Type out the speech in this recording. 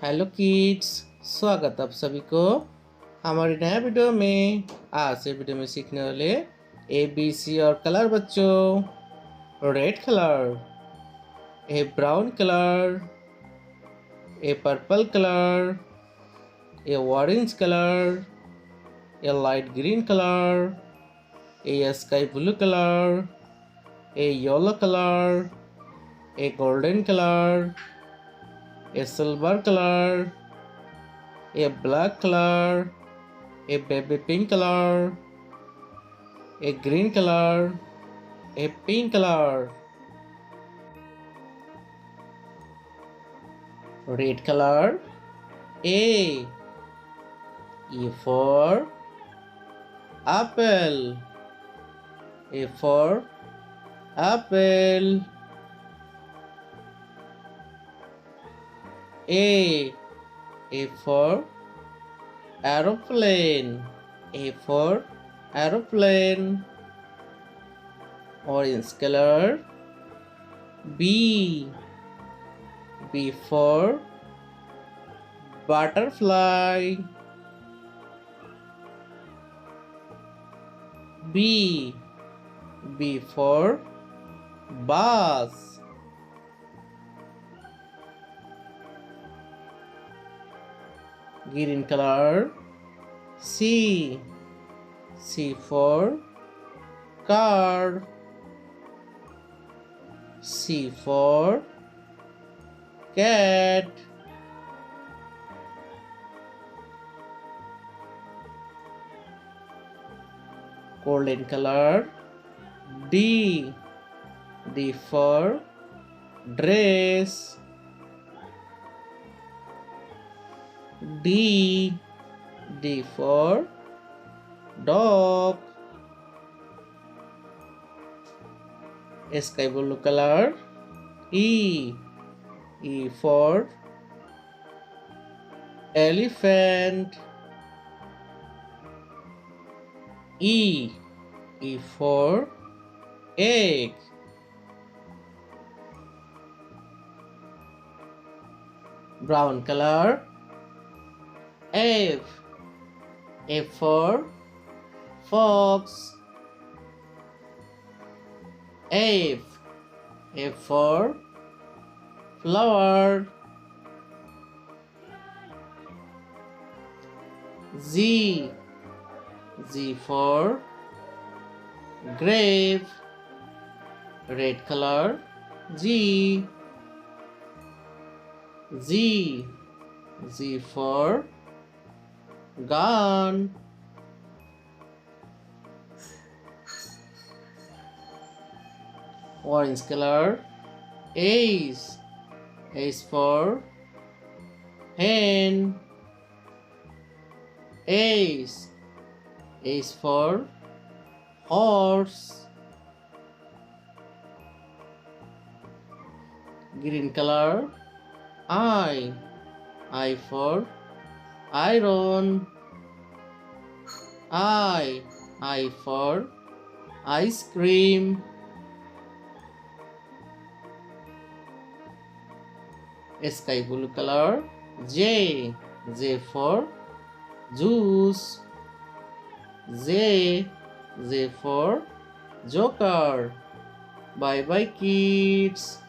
Hello kids. स्वागत आप सभी को हमारे नया वीडियो में। आज से वीडियो में सीखने वाले ए बी सी और कलर बच्चों। Red colour, A brown colour, A purple colour, A orange colour, A light green colour, A sky blue colour, A yellow colour, A golden colour, A silver colour, a black color, a baby pink color, a green color, a pink color. Red color. A. E for apple. A for apple. A. A for aeroplane. A for aeroplane. Orange color. B. B for butterfly. B. B for bus. Green color. C. C for car. C for cat. Golden color. D. D for dress. D. D for dog. Sky blue color. E. E for elephant. E. E for egg. Brown color. F. F for fox. F. F for flower. Z. Z for grape. Red color. Z. Z. Z for gun. Orange color. H. H for hen. H. H for horse. Green color. I. I for iron. I for ice cream. Sky blue color. J. J for juice. J. J for joker. Bye bye kids.